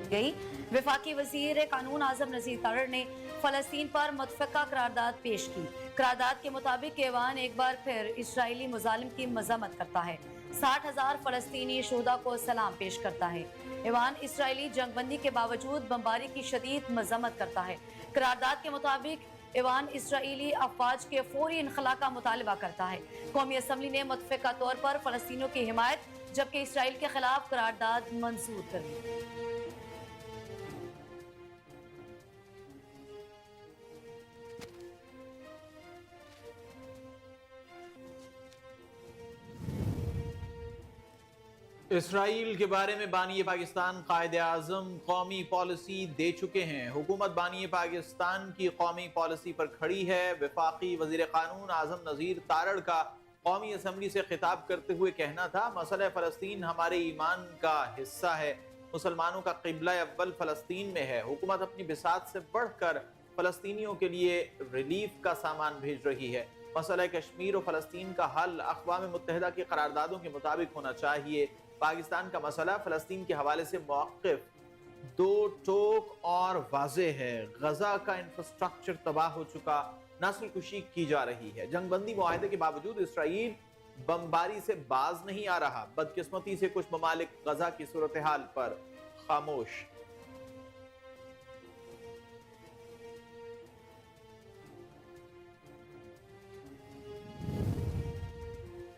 गई। वफाकी वजीर कानून आजम नजीर तारड़ ने फलस्तीन पर मुतफ़क़ा करारदाद पेश की। करारदाद के मुताबिक ऐवान एक बार फिर इसराइली मुजालिम की मजम्मत करता है। 60,000 फलस्तीनी शोहदा को सलाम पेश करता है। ऐवान इसराइली जंगबंदी के बावजूद बमबारी की शदीद मजम्मत करता है। करारदाद के मुताबिक ऐवान इसराइली अफवाज के फौरी इनखला का मुतालबा करता है। कौमी असम्बली ने मुतफ़क़ा तौर पर फलस्तीनियों की हिमायत जबकि इसराइल के खिलाफ करारदाद मंजूर कर ली। इसराइल के बारे में बानी पाकिस्तान कायदे आज़म कौमी पॉलिसी दे चुके हैं। हुकूमत बानी पाकिस्तान की कौमी पॉलिसी पर खड़ी है। वफाकी वजीर कानून आज़म नज़ीर तारड़ का कौमी असम्बली से खिताब करते हुए कहना था, मसला फ़लस्तीन हमारे ईमान का हिस्सा है। मुसलमानों का क़िबला अव्वल फ़लस्तीन में है। हुकूमत अपनी बिसात से बढ़कर फ़लस्तीनियों के लिए रिलीफ का सामान भेज रही है। मसला कश्मीर और फ़लस्तीन का हल अक़वाम मुत्तहिदा की करारदादों के मुताबिक होना चाहिए। पाकिस्तान का मसला फ़लस्तीन के हवाले से मौक़िफ़ दो टोक और वाज़े है। गज़ा का इंफ्रास्ट्रक्चर तबाह हो चुका, नस्ल कुशी की जा रही है। जंगबंदी मुआहदे के बावजूद इसराइल बमबारी से बाज नहीं आ रहा। बदकिस्मती से कुछ ममालिक गज़ा की सूरत हाल पर खामोश।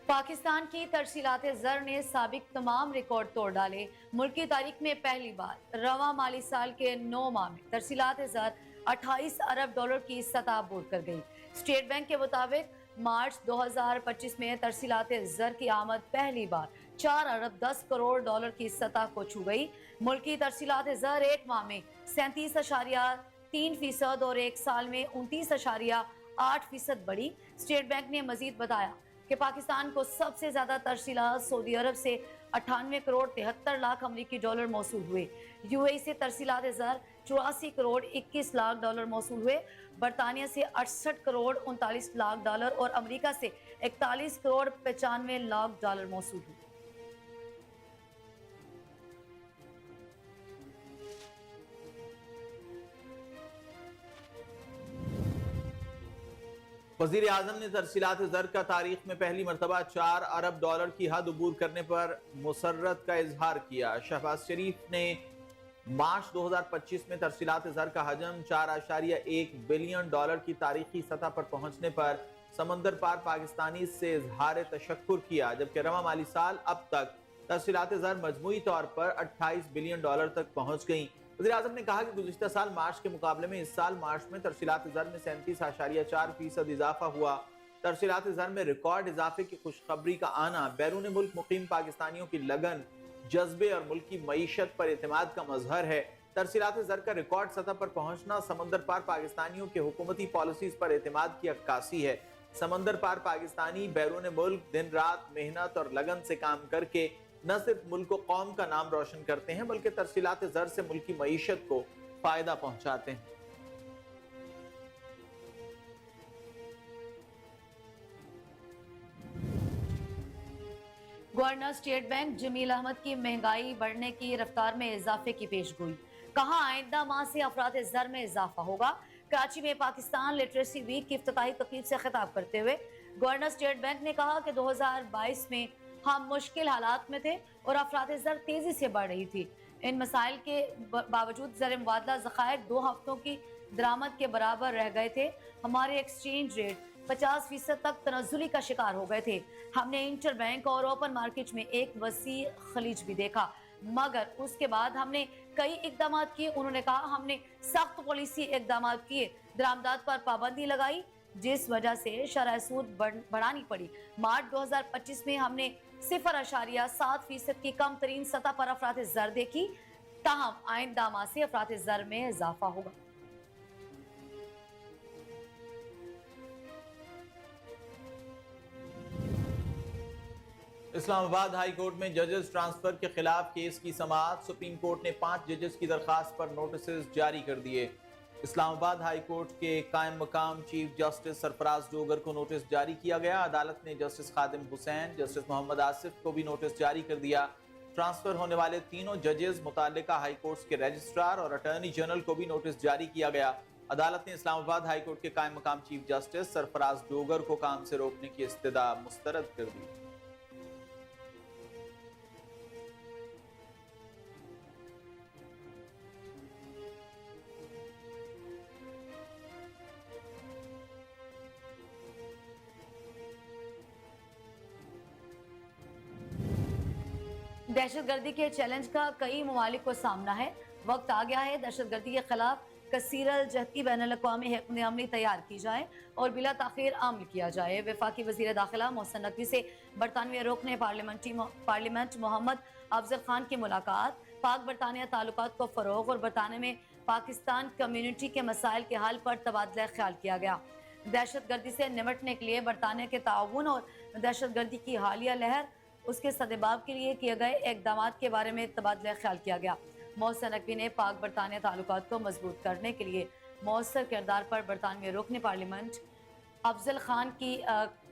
पाकिस्तान की तरसीलात ज़र ने साबिक तमाम रिकॉर्ड तोड़ डाले। मुल्क की तारीख में पहली बार रवां माली साल के 9 माह में तरसीलात ज़र 28 अरब डॉलर की सतह अबूर कर गई। स्टेट बैंक के मुताबिक मार्च 2025 में तरसीलात ज़र की आमद पहली बार 4 अरब 10 करोड़ डॉलर की सतह को छू गई। मुल्क की तरसीलात ज़र एक माह में 37.3% और एक साल में 29.8% बढ़ी। स्टेट बैंक ने मजीद बताया कि पाकिस्तान को सबसे ज्यादा तरसीलात सऊदी अरब से 98 करोड़ 73 लाख अमरीकी डॉलर मौसूल हुए। यूएई से तरसीलात ज़र 84 करोड़ 21 लाख डॉलर मौसूल हुए। बरतानिया से 68 करोड़ 39 लाख डॉलर और अमेरिका से 41 करोड़ 95 लाख डॉलर मौसूल हुए। वज़ीर आज़म ने तरसीलात ज़र का तारीख में पहली मरतबा 4 अरब डॉलर की हद अबूर करने पर मुसर्रत का इजहार किया। शहबाज शरीफ ने मार्च 2025 में तरसीलात ज़र का हजम 4.1 बिलियन डॉलर की तारीखी सतह पर पहुंचने पर समंदर पार पाकिस्तानी से इजहार तशक्कुर किया, जबकि रवां माली साल अब तक तरसीलात ज़र मजमूई तौर पर 28 बिलियन डॉलर तक पहुंच गई। वज़ीर आज़म ने कहा कि गुज़िश्ता साल मार्च के मुकाबले में इस साल मार्च में तरसीलात ज़र में 37.4% इजाफा हुआ। तरसीलात ज़र में रिकॉर्ड इजाफे की खुशखबरी का आना बैरून मुल्क मुकीम पाकिस्तानियों की लगन, जज्बे और मुल्की मईशत पर एतमाद का मजहर है। तरसीलात ज़र का रिकॉर्ड सतह पर पहुंचना समंदर पार पाकिस्तानियों के हुकूमती पॉलिसीज पर एतमाद की अक्कासी है। समंदर पार पाकिस्तानी बैरून मुल्क दिन रात मेहनत और लगन से काम करके न सिर्फ मुल्क और कौम का नाम रोशन करते हैं, बल्कि तरसीलात ज़र से मुल्की मईशत को फायदा पहुंचाते हैं। Governor State Bank Jamil Ahmed की महंगाई बढ़ने की रफ्तार में इजाफे की पेशगोई। कहा आइंदा माह से अफराद ज़र में इजाफा होगा। कराची में पाकिस्तान लिटरेसी वीक की इफ्तिताही तकरीब से खिताब करते हुए गवर्नर स्टेट बैंक ने कहा कि 2022 में हम मुश्किल हालात में थे और अफराद ज़र तेजी से बढ़ रही थी। इन मसाइल के बावजूद ज़र मुबादला ज़खायर 2 हफ्तों की दरामद के बराबर रह गए थे। हमारे एक्सचेंज रेट 50% तक तनज़्ज़ुली का शिकार हो गए थे। हमने इंटर बैंक और ओपन मार्केट में एक वसी खलीज भी देखा, मगर उसके बाद हमने कई इकदाम किए। उन्होंने कहा हमने सख्त पॉलिसी इकदाम किए, दरामदात पर पाबंदी लगाई, जिस वजह से शरह सूद बढ़ानी पड़ी। मार्च 2025 में हमने 0.7% की कम तरीन सतह पर अफराद ज़र देखी। ताहम आइंदा माह से अफराद ज़र में इजाफा होगा। इस्लामाबाद हाई कोर्ट में जजेस ट्रांसफर के खिलाफ केस की समाअत। सुप्रीम कोर्ट ने 5 जजेस की दरखास्त पर नोटिस जारी कर दिए। इस्लामाबाद हाई कोर्ट के कायम मकाम चीफ जस्टिस सरफराज डोगर को नोटिस जारी किया गया। अदालत ने जस्टिस खादिम हुसैन, जस्टिस मोहम्मद आसिफ को भी नोटिस जारी कर दिया। ट्रांसफर होने वाले तीनों जजेस मुताल्लिका हाई कोर्ट्स के रजिस्ट्रार और अटॉर्नी जनरल को भी नोटिस जारी किया गया। अदालत ने इस्लामाबाद हाई कोर्ट के कायम मकाम चीफ जस्टिस सरफराज डोगर को काम से रोकने की इस्तदा मुस्तरद कर दी। दहशतगर्दी के चैलेंज का कई ममालिक को सामना है। वक्त आ गया है दहशतगर्दी के खिलाफ कसीरल जहती बैनुल-अक़वामी हिकमत अमली तैयार की जाए और बिला ताख़ीर अमल किया जाए। वफाकी वज़ीर दाखिला मोहसिन नकवी से बरतानवी रुकन पार्लियामेंट मोहम्मद अफजल खान की मुलाकात, पाक बरतानिया ताल्लुकात को फ़रोग़ और बरतानिया में पाकिस्तान कम्यूनिटी के मसाइल के हल पर तबादला ख्याल किया गया। दहशतगर्दी से निपटने के लिए बरतानिया के ताउन और दहशतगर्दी की हालिया लहर उसके सदेबाब के लिए किए गए इक़दाम के बारे में तबादला ख्याल किया गया। मोहसिन नकवी ने पाक बरतानिया ताल्लुकात को मजबूत करने के लिए मौसर किरदार पर बरतानवी रुकन पार्लियामेंट अफजल खान की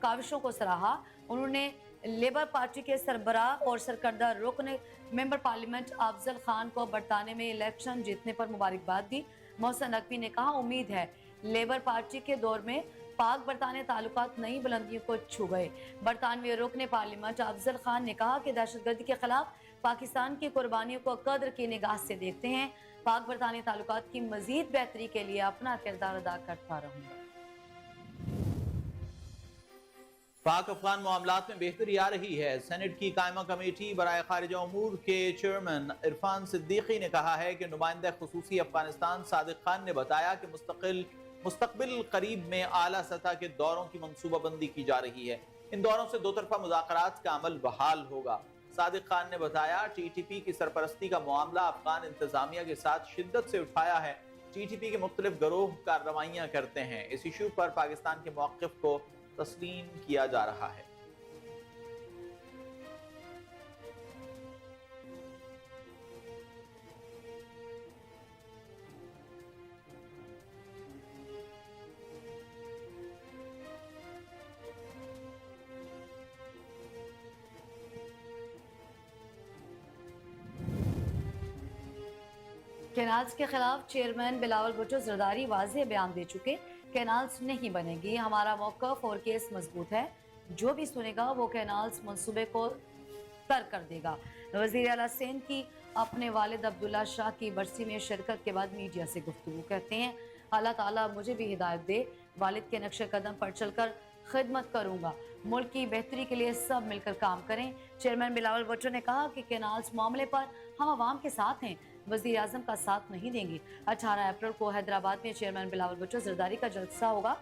काविशों को सराहा। उन्होंने लेबर पार्टी के सरबराह और सरकर्दा रुकन मेंबर पार्लियामेंट अफजल खान को बरतानिया में इलेक्शन जीतने पर मुबारकबाद दी। मोहसिन नकवी ने कहा, उम्मीद है लेबर पार्टी के दौर में पाक बरतानिया ताल्लुकात नई बुलंदियों को छू गए। बरतानवी रुकन पार्लियामेंट अफजल खान ने कहा कि दहशतगर्दी के खिलाफ पाकिस्तान की कुर्बानियों को कद्र की निगाह से देखते हैं। पाक बरतानिया ताल्लुकात की मजीद बेहतरी के लिए अपना किरदार अदा करता रहूंगा। पाक अफगान मामलात में बेहतरी आ रही है। सेनेट की कायमा कमेटी बराए खारिजा उमूर के चेयरमैन इरफान सिद्दीकी ने कहा है कि नुमाइंदा खुसूसी अफगानिस्तान सादिक खान ने बताया कि मुस्तकबिल करीब में आला सतह के दौरों की मंसूबाबंदी की जा रही है। इन दौरों से दो तरफा मुज़ाकरात का अमल बहाल होगा। सादिक खान ने बताया, TTP की सरपरस्ती का मामला अफगान इंतजामिया के साथ शिद्दत से उठाया है। TTP के मुख्तलिफ गिरोह कार्रवाइयां करते हैं। इस इशू पर पाकिस्तान के मौक़िफ़ को तस्लीम किया जा रहा है। कैनाल्स के खिलाफ चेयरमैन बिलावल भुट्टो जरदारी वाज़ेह बयान दे चुके। कैनाल्स नहीं बनेगी, हमारा मौक़िफ़ और केस मजबूत है। जो भी सुनेगा वो कैनाल्स मंसूबे को तर्क कर देगा। वज़ीर आला सिंध की अपने वालिद अब्दुल्ला शाह की बरसी में शिरकत के बाद मीडिया से गुफ्तगू कहते हैं, अल्लाह ताला मुझे भी हिदायत दे, वालिद के नक्शे कदम पर चलकर खिदमत करूंगा। मुल्क की बेहतरी के लिए सब मिलकर काम करें। चेयरमैन बिलावल भुट्टो ने कहा कि कैनाल्स मामले पर हम आवाम के साथ हैं, वज़ीर आज़म का साथ नहीं देंगे। 18 अप्रैल को हैदराबाद में चेयरमैन बिलावल भुट्टो जरदारी का जलसा होगा।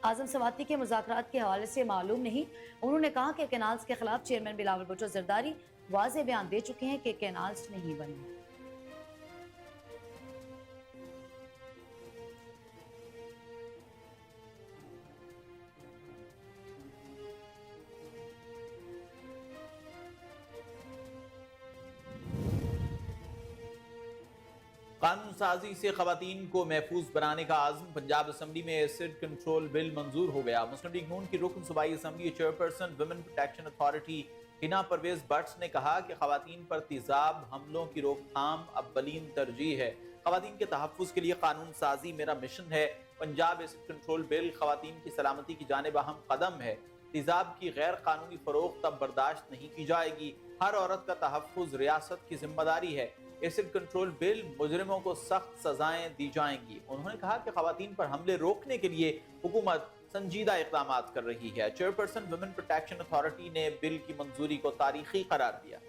आज़म सवाती के मुज़ाकरात के हवाले से मालूम नहीं। उन्होंने कहा कि कैनाल्स के खिलाफ चेयरमैन बिलावल भुट्टो जरदारी वाज़ेह बयान दे चुके हैं कि कैनाल्स नहीं बनेंगे। कानून साजी से खवातीन को महफूज बनाने का आज़म। पंजाब असम्बली में एसिड कंट्रोल बिल मंजूर हो गया। मुस्लिम लीग नून की रुकन सूबाई assembly chairperson women protection authority Hina Parvez Bhatt ने कहा कि खवातीन पर तेजाब हमलों की रोकथाम अव्वलीन तरजीह है। खवातीन के तहफ़्फ़ुज़ के लिए कानून साजी मेरा मिशन है। पंजाब एसिड कंट्रोल बिल खवातीन की सलामती की जानिब अहम कदम है। तेजाब की गैर कानूनी फरोख्त अब बर्दाश्त नहीं की जाएगी। हर औरत का तहफ़्फ़ुज़ रियासत की जिम्मेदारी है। एसिड कंट्रोल बिल मुजरिमों को सख्त सजाएं दी जाएंगी। उन्होंने कहा कि खवातीन पर हमले रोकने के लिए हुकूमत संजीदा इक़दाम कर रही है। चेयरपर्सन वुमेन प्रोटेक्शन अथॉरिटी ने बिल की मंजूरी को तारीखी करार दिया।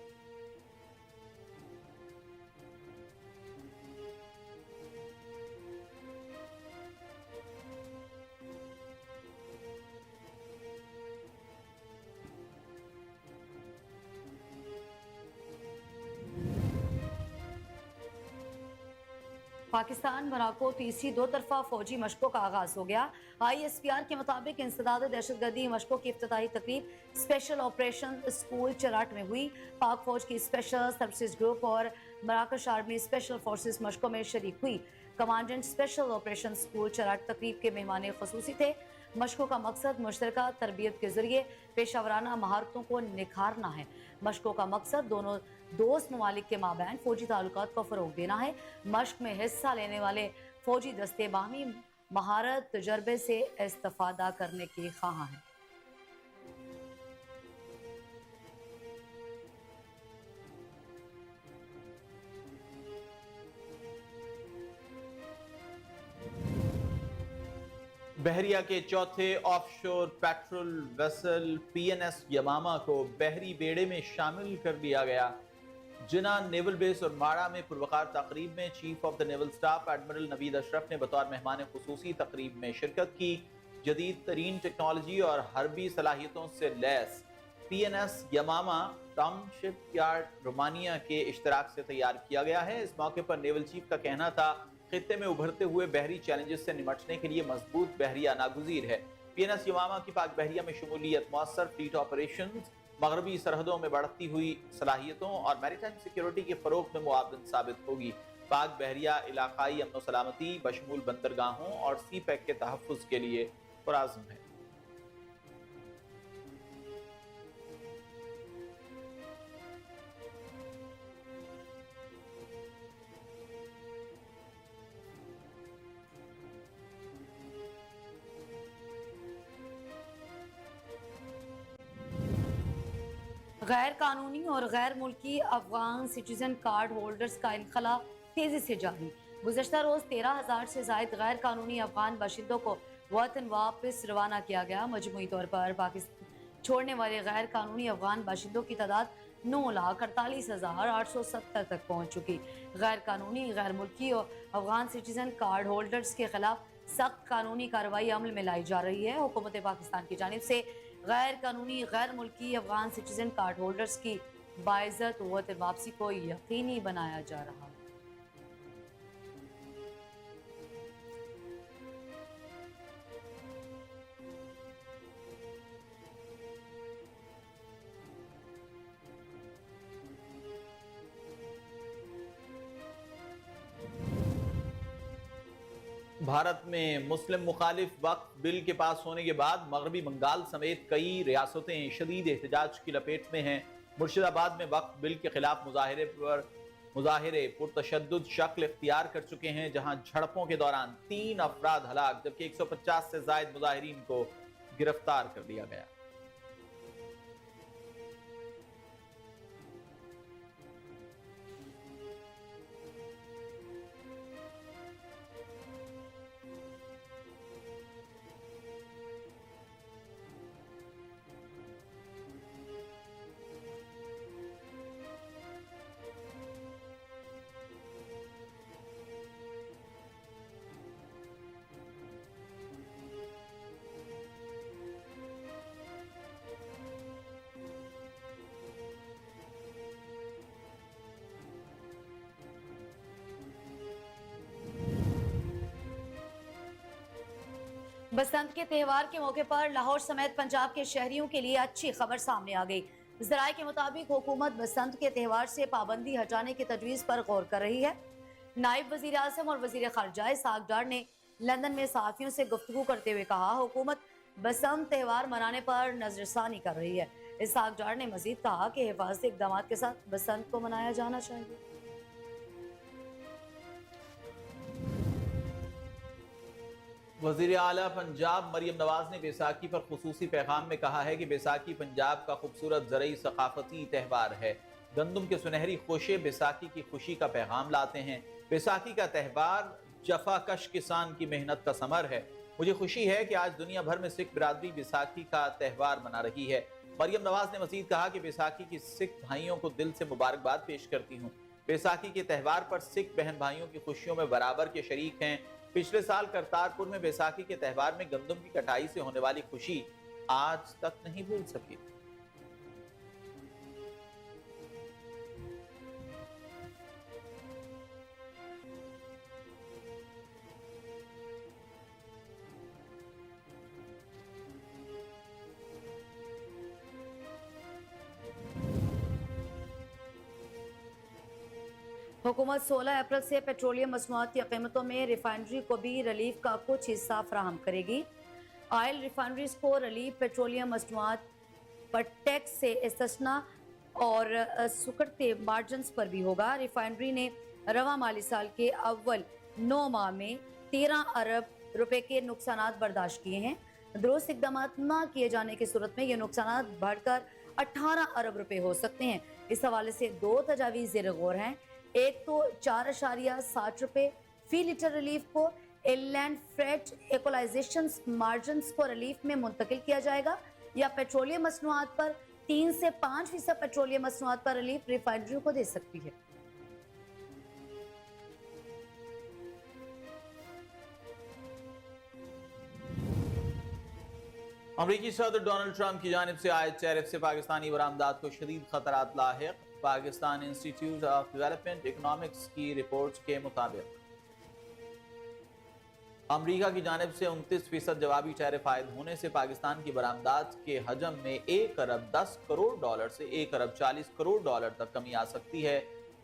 पाकिस्तान मोरक्को तीसरी दो तरफा फौजी मशकों का आगाज हो गया। ISPR के मुताबिक इंसदाद दहशतगर्दी मशकों की इफ्तिताही तकरीब स्पेशल ऑपरेशन स्कूल चराट में हुई। पाक फौज की स्पेशल सर्विसेज ग्रुप और मराकश आर्मी स्पेशल फोर्सेस मशकों में शरीक हुई। कमांडेंट स्पेशल ऑपरेशन स्कूल चराट तकरीब के मेहमान खुसूसी थे। मशकों का मकसद मुश्तरका तरबियत के जरिए पेशावराना महारतों को निखारना है। मशकों का मकसद दोनों दोस्त ममालिक के माबैन फौजी ताल्लुकात को फ़रोग देना है। मश्क में हिस्सा लेने वाले फौजी दस्ते बाहमी महारत तजर्बे से इस्तिफादा करने के ख्वाह हैं। बहरिया के चौथे ऑफशोर पेट्रोल वेसल पीएनएस यमामा को बहरी बेड़े में शामिल कर लिया गया। जिना नेवल बेस और माड़ा में पुरवकार तकरीब में chief of the naval staff admiral Naveed Ashraf ने बतौर मेहमान खुसूसी तकरीब में शिरकत की। जदीद तरीन टेक्नोलॉजी और हरबी सलाहियतों से लैस पीएनएस यमामा टाउनशिप यार्ड रोमानिया के इश्तराक से तैयार किया गया है। इस मौके पर नेवल चीफ का कहना था खित्ते में उभरते हुए बहरी चैलेंजेस से निपटने के लिए मजबूत बहरिया नागुजीर है। पीएनएस यमामा की पाक बहरिया में शमूलियत मौसर फ्लीट ऑपरेशंस, मगरबी सरहदों में बढ़ती हुई सलाहियतों और मैरीटाइम सिक्योरिटी के फरोग में मुआवन साबित होगी। पाक बहरिया इलाकाई अमन सलामती बशमूल बंदरगाहों और सी पैक के तहफ़्फ़ुज़ के लिए पुराज़्म है। गैर कानूनी और गैर मुल्की अफगान सिटीजन कार्ड होल्डर्स का इनखला तेजी से जारी। गुज़श्ता रोज 13,000 से ज़ायद गैर कानूनी अफगान बाशिंदों को वतन वापस रवाना किया गया। मजमूई तौर पर पाकिस्तान छोड़ने वाले गैर कानूनी अफगान बाशिंदों की तादाद 9,48,870 तक पहुँच चुकी। गैर कानूनी गैर मुल्की और अफगान सिटीजन कार्ड होल्डर्स के खिलाफ सख्त कानूनी कार्रवाई अमल में लाई जा रही है। हुकूमत पाकिस्तान की जानिब से गैर कानूनी गैर मुल्की अफगान सिटीजन कार्ड होल्डर्स की बाइज्जत वतन वापसी को यकीनी बनाया जा रहा है। भारत में मुस्लिम मुखालिफ वक्फ बिल के पास होने के बाद मगरबी बंगाल समेत कई रियासतें शदीद एहतजाज की लपेट में हैं। मुर्शिदाबाद में वक्फ बिल के खिलाफ मुजाहिरे पुरतशद्दुद शक्ल इख्तियार कर चुके हैं, जहां झड़पों के दौरान 3 अफराद हलाक जबकि 150 से जायद मुजाहिरीन को गिरफ्तार कर लिया गया। बसंत के त्यौहार के मौके पर लाहौर समेत पंजाब के शहरियों के लिए अच्छी खबर सामने आ गई। ज़राए के मुताबिक हुकूमत बसंत के त्यौहार से पाबंदी हटाने की तजवीज़ पर गौर कर रही है। नायब वज़ीर आज़म और वज़ीर ख़ारजा इसहाक़ डार ने लंदन में सहाफ़ियों से गुफ्तगू करते हुए कहा, हुकूमत बसंत त्यौहार मनाने पर नज़रसानी कर रही है। इसहाक़ डार ने मज़ीद कहा कि हिफाजती इक़दामात के साथ बसंत को मनाया जाना चाहिए। वज़ीर आला पंजाब मरियम नवाज ने बैसाखी पर खुसूसी पैगाम में कहा है कि बैसाखी पंजाब का खूबसूरत ज़रई सकाफती त्यौहार है। गंदम के सुनहरी खोशे बैसाखी की खुशी का पैगाम लाते हैं। बैसाखी का त्यौहार जफाकश किसान की मेहनत का समर है। मुझे खुशी है कि आज दुनिया भर में सिख बिरादरी बैसाखी का त्यौहार मना रही है। मरियम नवाज ने मजीद कहा कि बैसाखी की सिख भाइयों को दिल से मुबारकबाद पेश करती हूँ। बैसाखी के त्यौहार पर सिख बहन भाइयों की खुशियों में बराबर के शरीक हैं। पिछले साल करतारपुर में बैसाखी के त्यौहार में गंदम की कटाई से होने वाली खुशी आज तक नहीं भूल सकी। हुकूमत 16 अप्रैल से पेट्रोलियम मसनूआत की कीमतों में रिफाइनरी को भी रिलीफ का कुछ हिस्सा फराहम करेगी। ऑयल रिफाइनरीज को रिलीफ पेट्रोलियम मसनूआत पर टैक्स से इस्तिस्ना और सुकड़ते मार्जिन्स पर भी होगा। रिफाइनरी ने रवा माली साल के अव्वल 9 माह में 13 अरब रुपए के नुकसानात बर्दाश्त किए हैं। दुरुस्त इकदाम न किए जाने की सूरत में ये नुकसानात बढ़कर 18 अरब रुपए हो सकते हैं। इस हवाले से 2 तजावीज़ ज़ेर गौर हैं। एक तो 4.60 रुपए फी लीटर रिलीफ को इनलैंड फ्रेट इक्वलाइजेशन मार्जिन्स को रिलीफ में मुंतकिल किया जाएगा, या पेट्रोलियम मसनूआत पर 3 से 5% पेट्रोलियम मसनूआत पर रिलीफ रिफाइनरियों को दे सकती है। अमरीकी सदर डोनाल्ड ट्रंप की जानिब से आयद टैरिफ से पाकिस्तानी बरामदात को शदीद खतरात लाहिक। Pakistan Institute of Development Economics की रिपोर्ट के मुताबिक अमरीका की जानिब से 29% जवाबी टैरिफ आयद होने से पाकिस्तान की बरामदात के हजम में 1 अरब 10 करोड़ डॉलर से 1 अरब 40 करोड़ डॉलर तक कमी आ सकती है।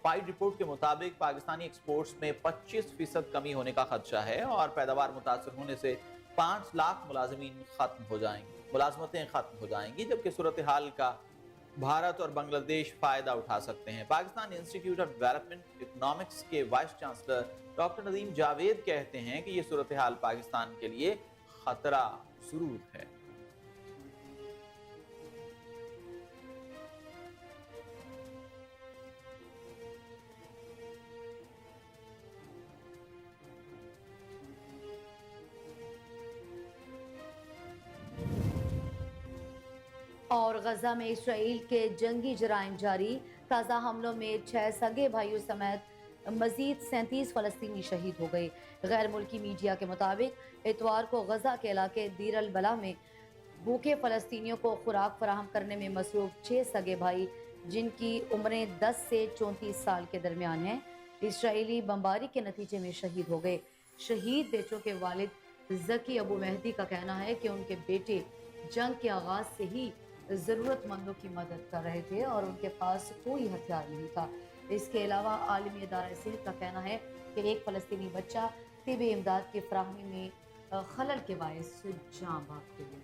फाइड रिपोर्ट के मुताबिक पाकिस्तानी एक्सपोर्ट्स में 25% कमी होने का खदशा है और पैदावार मुतासर होने से 5 लाख मुलाजमतें खत्म हो जाएंगी, जबकि सूरत हाल का भारत और बांग्लादेश फायदा उठा सकते हैं। Pakistan Institute of Development Economics के vice chancellor doctor Nadeem Javed कहते हैं कि ये सूरत हाल पाकिस्तान के लिए खतरा जरूर है। और गजा में इसराइल के जंगी जराइम जारी। ताज़ा हमलों में 6 सगे भाइयों समेत मजीद 37 फलस्तीनी शहीद हो गए। गैर मुल्की मीडिया के मुताबिक इतवार को गजा के इलाके दीर अल बला में भूखे फलस्तीनियों को खुराक फराहम करने में मसरूफ 6 सगे भाई, जिनकी उम्रें 10 से 34 साल के दरमियान हैं, इसराइली बमबारी के नतीजे में शहीद हो गए। शहीद बेटों के वालिद जकी अबू मेहदी का कहना है कि उनके बेटे जंग के आगाज से ही ज़रूरतमंदों की मदद कर रहे थे और उनके पास कोई हथियार नहीं था। इसके अलावा आलमी इदारा सेहत का कहना है कि एक फ़लस्तीनी बच्चा तिबी इमदाद की फराहमी में खलल के बायस जाँ भाग गया।